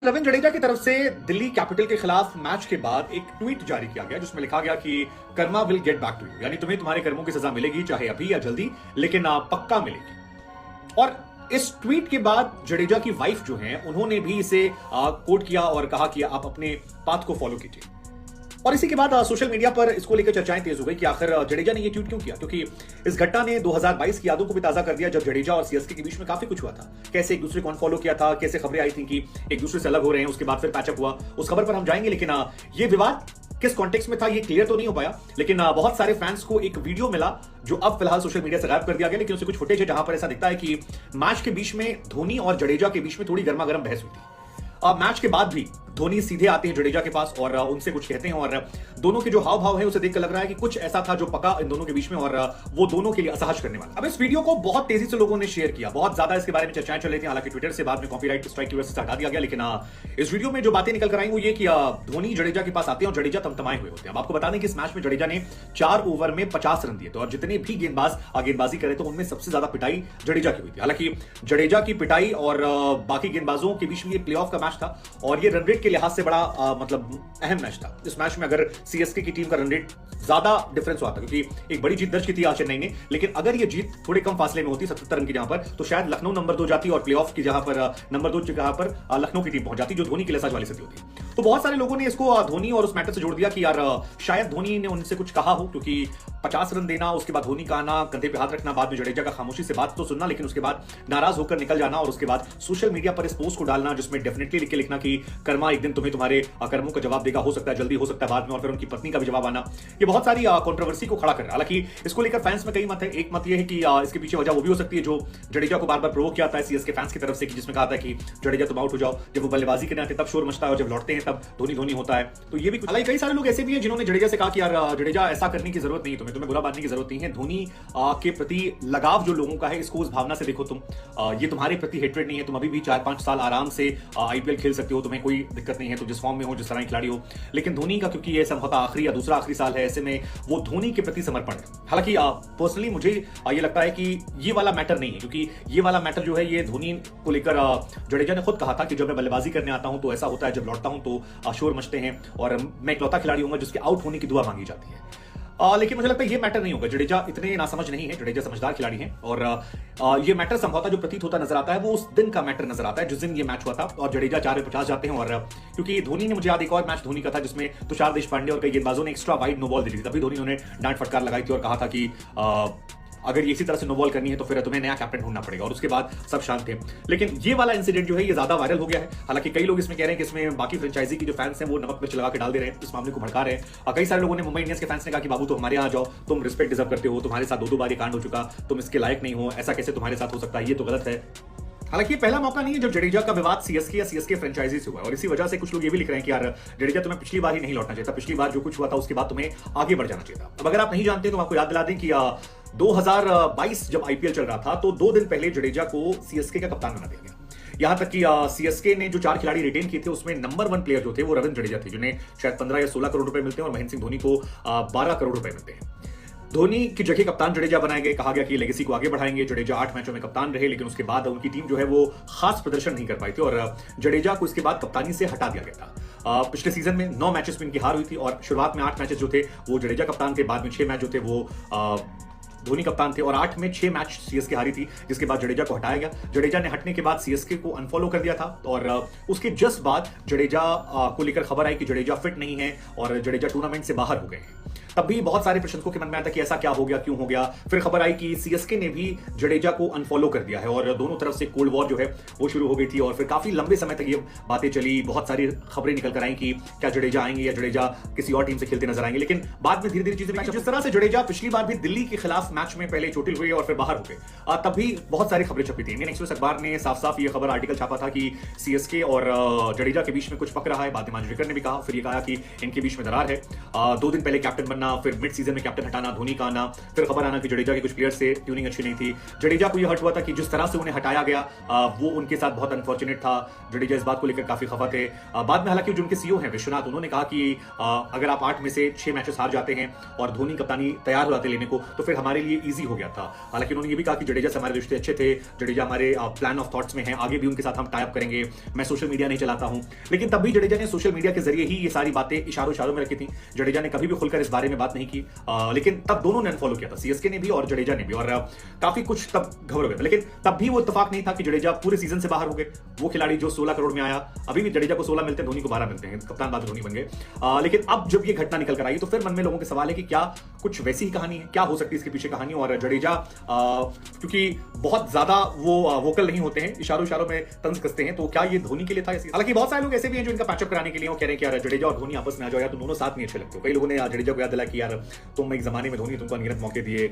रविंद्र जडेजा की तरफ से दिल्ली कैपिटल के खिलाफ मैच के बाद एक ट्वीट जारी किया गया जिसमें लिखा गया कि karma will get back to you, यानी तुम्हें तुम्हारे कर्मों की सजा मिलेगी, चाहे अभी या जल्दी, लेकिन पक्का मिलेगी। और इस ट्वीट के बाद जडेजा की वाइफ जो है उन्होंने भी इसे कोट किया और कहा कि आप अपने पाथ को फॉलो कीजिए। और इसी के बाद सोशल मीडिया पर इसको लेकर चर्चाएं तेज हो गई कि आखिर जडेजा ने ये ट्वीट क्यों किया, क्योंकि इस घटना ने 2022 की यादों को भी ताजा कर दिया जब जडेजा और सीएसके के बीच में काफी कुछ हुआ था। कैसे एक दूसरे को अनफॉलो किया था, कैसे खबरें आई थी कि एक दूसरे से अलग हो रहे हैं, उसके बाद फिर पैचअप हुआ, उस खबर पर हम जाएंगे। लेकिन ये विवाद किस कॉन्टेक्स्ट में था ये क्लियर तो नहीं हो पाया, लेकिन बहुत सारे फैंस को एक वीडियो मिला जो अब फिलहाल सोशल मीडिया से गायब कर दिया गया, लेकिन उससे कुछ फुटेज है जहां पर ऐसा दिखता है कि मैच के बीच में धोनी और जडेजा के बीच में थोड़ी गर्मा गर्म बहस हुई थी। मैच के बाद भी धोनी सीधे आते हैं जडेजा के पास और उनसे कुछ कहते हैं और दोनों के जो हाव भाव है उसे देखकर लग रहा है कि कुछ ऐसा था जो पका इन दोनों के बीच में और वो दोनों के लिए असहज करने वाला। अब इस वीडियो को बहुत तेजी से लोगों ने शेयर किया, बहुत ज्यादा इसके बारे में चर्चाएं चल रही थी, हालांकि ट्विटर से बाद में कॉपीराइट स्ट्राइक की वजह से हटा दिया गया। लेकिन इस वीडियो में जो बातें निकल कर आई वो ये कि धोनी जडेजा के पास आते हैं और जडेजा तमतमाए हुए होते हैं। अब आपको बता दें कि इस मैच में जडेजा ने 4 ओवर में 50 रन दिए थे और जितने भी गेंदबाज गेंदबाजी करे तो उनमें सबसे ज्यादा पिटाई जडेजा की हुई थी। हालांकि जडेजा की पिटाई और बाकी गेंदबाजों के बीच में ये प्लेऑफ का मैच था और ये रन रेट के लिहाज से बड़ा मतलब अहम मैच था। इस मैच में अगर सीएसके की टीम का रन रेट ज्यादा डिफरेंस हुआ था, क्योंकि एक बड़ी जीत दर्ज की थी चेन्नई ने, लेकिन अगर ये जीत थोड़े कम फासले में होती 77 रन की जहां पर, तो शायद लखनऊ नंबर 2 जाती और प्लेऑफ की जहां पर नंबर 2 जगह पर लखनऊ की टीम पहुंच जाती जो धोनी के लिए सच वाली स्थिति होती। तो बहुत सारे लोगों ने इसको धोनी और उस मैटर से जोड़ दिया कि यार शायद धोनी ने उनसे कुछ कहा हो, क्योंकि 50 रन देना, उसके बाद धोनी का आना, कंधे पे हाथ रखना, बाद में जडेजा का खामोशी से बात तो सुनना, लेकिन उसके बाद नाराज होकर निकल जाना और उसके बाद सोशल मीडिया पर इस पोस्ट को डालना जिसमें डेफिनेटली लिख के लिखना कि कर्मा एक दिन तुम्हें तुम्हारे कर्मों का जवाब देगा, हो सकता है जल्दी, हो सकता है बाद में, और फिर उनकी पत्नी का भी जवाब आना, ये बहुत सारी कंट्रोवर्सी को खड़ा कर रहा है। हालांकि इसको लेकर फैंस में कई मत है। एक मत ये है कि इसके पीछे वजह वो भी हो सकती है जो जडेजा को बार बार प्रोवोक किया जाता है सीएसके फैंस की तरफ से, जिसमें कहा था कि जडेजा तुम आउट हो जाओ, जब वो बल्लेबाजी करने आते तब शोर मचता है और जब लौटते हैं तब धोनी धोनी होता है। तो ये भी, हालांकि कई सारे लोग ऐसे भी हैं जिन्होंने जडेजा से कहा कि यार जडेजा ऐसा करने की जरूरत नहीं है, तुम्हें बुरा बांधने की जरूरत नहीं है, धोनी के प्रति लगाव जो लोगों का है इसको उस भावना से देखो तुम, ये तुम्हारे प्रति हेट्रेड नहीं है, तुम अभी भी 4-5 साल आराम से आईपीएल खेल सकते हो, तुम्हें कोई दिक्कत नहीं है, तो जिस फॉर्म में हो, जिस तरह खिलाड़ी हो। लेकिन धोनी का क्योंकि ये संभवतः आखिरी या दूसरा आखिरी साल है, ऐसे में वो धोनी के प्रति समर्पण है। हालांकि पर्सनली मुझे ये लगता है कि ये वाला मैटर नहीं है, क्योंकि ये वाला मैटर जो है ये धोनी को लेकर जडेजा ने खुद कहा था कि जब मैं बल्लेबाजी करने आता हूं तो ऐसा होता है, जब लौटता हूं तो शोर मचते हैं और मैं इकलौता खिलाड़ी हूं जिसके आउट होने की दुआ मांगी जाती है। लेकिन मुझे लगता है ये मैटर नहीं होगा, जडेजा इतने नासमझ नहीं है, जडेजा समझदार खिलाड़ी हैं और ये मैटर संभवतः जो प्रतीत होता नजर आता है वो उस दिन का मैटर नजर आता है जिस दिन ये मैच हुआ था और जडेजा 4 में 50 जाते हैं। और क्योंकि धोनी ने, मुझे याद एक और मैच धोनी का था जिसमें तुषार देशपांडे और कई गेंदबाजों ने एक्स्ट्रा वाइड नो बॉल दी थी, तभी धोनी ने डांट फटकार लगाई थी और कहा था कि अगर ये इसी तरह से नो बॉल करनी है तो फिर तुम्हें नया कैप्टन ढूंढना पड़ेगा, और उसके बाद सब शांत थे। लेकिन ये वाला इंसिडेंट जो है ये ज्यादा वायरल हो गया है। हालांकि कई लोग इसमें कह रहे हैं कि इसमें बाकी फ्रेंचाइजी की जो फैंस हैं वो नमक मिर्च लगा के डाल दे रहे हैं, इस मामले को भड़का रहे हैं। और कई सारे लोगों ने, मुंबई इंडियंस के फैंस ने कहा कि बाबू तो हमारे यहाँ जाओ, तुम रिस्पेक्ट डिजर्व करते हो, तुम्हारे साथ 2 बार ये कांड हो चुका, तुम इसके लायक नहीं हो, ऐसा कैसे तुम्हारे साथ हो सकता है, ये तो गलत है। हालांकि ये पहला मौका नहीं है जब जडेजा का विवाद सीएसके या सीएसके फ्रेंचाइजी से हुआ, और इसी वजह से कुछ लोग ये भी लिख रहे हैं कि यार जडेजा तुम्हें पिछली बार ही नहीं लौटना चाहिए था, पिछली बार जो कुछ हुआ था उसके बाद तुम्हें आगे बढ़ जाना चाहिए था। अब अगर आप नहीं जानते तो आपको याद दिला दें कि 2022 जब आईपीएल चल रहा था तो 2 दिन पहले जडेजा को सीएसके का कप्तान बना दिया गया। यहां तक कि सीएसके ने जो 4 खिलाड़ी रिटेन किए थे उसमें नंबर 1 प्लेयर जो थे वो रविंद्र जडेजा थे, जिन्हें शायद 15 या 16 करोड़ रुपए मिलते हैं और महेंद्र सिंह धोनी को 12 करोड़ रुपए मिलते हैं। धोनी की जगह कप्तान जडेजा बनाए गए, कहा गया कि लेगेसी को आगे बढ़ाएंगे। जडेजा 8 मैचों में कप्तान रहे, लेकिन उसके बाद उनकी टीम जो है वो खास प्रदर्शन नहीं कर पाई थी और जडेजा को इसके बाद कप्तानी से हटा दिया गया था। पिछले सीजन में 9 मैचेस में इनकी हार हुई थी और शुरुआत में 8 मैचेस जो थे वो जडेजा कप्तान थे, बाद में 6 मैच जो थे वो धोनी कप्तान थे और 8 में 6 मैच सीएसके हारी थी, जिसके बाद जडेजा को हटाया गया। जडेजा ने हटने के बाद सीएसके को अनफॉलो कर दिया था और उसके जस्ट बाद जडेजा को लेकर खबर आई कि जडेजा फिट नहीं है और जडेजा टूर्नामेंट से बाहर हो गए हैं। तब भी बहुत सारे प्रशंसकों के मन में आया था कि ऐसा क्या हो गया, क्यों हो गया। फिर खबर आई कि सीएसके ने भी जडेजा को अनफॉलो कर दिया है और दोनों तरफ से कोल्ड वॉर जो है वो शुरू हो गई थी और फिर काफी लंबे समय तक ये बातें चली। बहुत सारी खबरें निकल कर आई कि क्या जडेजा आएंगे या जडेजा किसी और टीम से खेलते नजर आएंगे, लेकिन बाद में धीरे धीरे चीजें, जिस तरह से जडेजा पिछली बार भी दिल्ली के खिलाफ मैच में पहले चोटिल हुए और फिर बाहर हो गए, तब भी बहुत सारी खबरें छपी थी। इंडियन एक्सप्रेस अखबार ने साफ साफ ये खबर आर्टिकल छापा था कि सीएसके और जडेजा के बीच में कुछ पक रहा है। बाद में मांजरेकर ने भी कहा, फिर ये कहा कि इनके बीच में दरार है। 2 दिन पहले कैप्टन बनना आना, फिर मिड सीजन में कैप्टन हटाना, धोनी का आना, फिर खबर आना कि जडेजा के कुछ प्लेयर्स से ट्यूनिंग अच्छी नहीं थी। जडेजा को यह हर्ट हुआ था कि जिस तरह से उन्हें हटाया गया वो उनके साथ बहुत अनफॉर्चुनेट था। जडेजा इस बात को लेकर काफी खफा थे। बाद में हालांकि जो उनके सीईओ हैं विश्वनाथ, उन्होंने कहा कि अगर आप 8 में से 6 मैचेस हार जाते हैं और धोनी कप्तानी तैयार हो जाते लेने को, तो फिर हमारे लिए ईजी हो गया था। हालांकि उन्होंने ये भी कहा कि जडेजा से हमारे रिश्ते अच्छे थे, जडेजा हमारे प्लान ऑफ थॉट्स में है, आगे भी उनके साथ हम टाई अप करेंगे। मैं सोशल मीडिया नहीं चलाता हूं, लेकिन तब भी जडेजा ने सोशल मीडिया के जरिए ही ये सारी बातें इशारों में रखी थी। जडेजा ने कभी भी खुलकर इस बारे में बात नहीं की, लेकिन तब दोनों ने अनफॉलो किया था, सीएसके ने भी और जडेजा ने भी, और काफी कुछ तब घबर हो गया था। लेकिन तब भी वो इत्तेफाक नहीं था कि जडेजा पूरे सीजन से बाहर हो गए। वो खिलाड़ी जो 16 करोड़ में आया, अभी भी जडेजा को 16 मिलते हैं, धोनी को 12 मिलते हैं, कप्तान बाद धोनी बन गए। लेकिन अब जब ये घटना निकल कर आई तो फिर मन में लोगों के सवाल है कि क्या कुछ वैसी ही कहानी है, क्या हो सकती है इसके पीछे कहानी। और जडेजा क्योंकि बहुत ज्यादा वो वोकल नहीं होते हैं, इशारों में तंज कसते हैं, तो क्या ये धोनी के लिए था? हालांकि बहुत सारे लोग ऐसे भी हैं जो इनका पैचअप कराने के लिए वो कह रहे हैं कि यार जडेजा और धोनी आपस में आ जाओ, या तो दोनों साथ नहीं अच्छे लगते हो। कई लोगों ने जडेजा को याद दिला कि यार तुम एक जमाने में धोनी तुमको अनगिनत मौके दिए।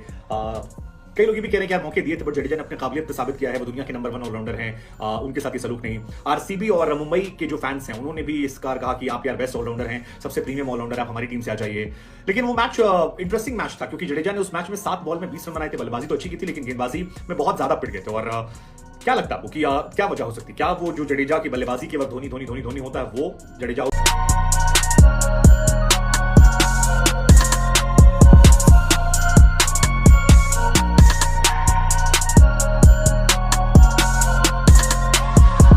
कई लोग भी कह रहे हैं कि यार मौके दिए थे, बट जडेजा ने अपने काबिलियत पे साबित किया है, वो दुनिया के नंबर 1 ऑलराउंडर हैं, उनके साथ ये सलूक नहीं। आरसीबी और मुंबई के जो फैंस हैं उन्होंने भी इस कार कहा कि आप यार बेस्ट ऑलराउंडर हैं, सबसे प्रीमियम ऑलराउंडर, आप हमारी टीम से आ जाइए। लेकिन वो मैच इंटरेस्टिंग मैच था, क्योंकि जडेजा ने उस मैच में 7 बॉल में 20 रन बनाए थे। बल्लेबाजी तो अच्छी की थी, लेकिन गेंदबाजी में बहुत ज्यादा पिट गए थे। और क्या लगता है आपको कि क्या वजह हो सकती है? क्या वो जो जडेजा की बल्लेबाजी के वक्त धोनी होता है, वो जडेजा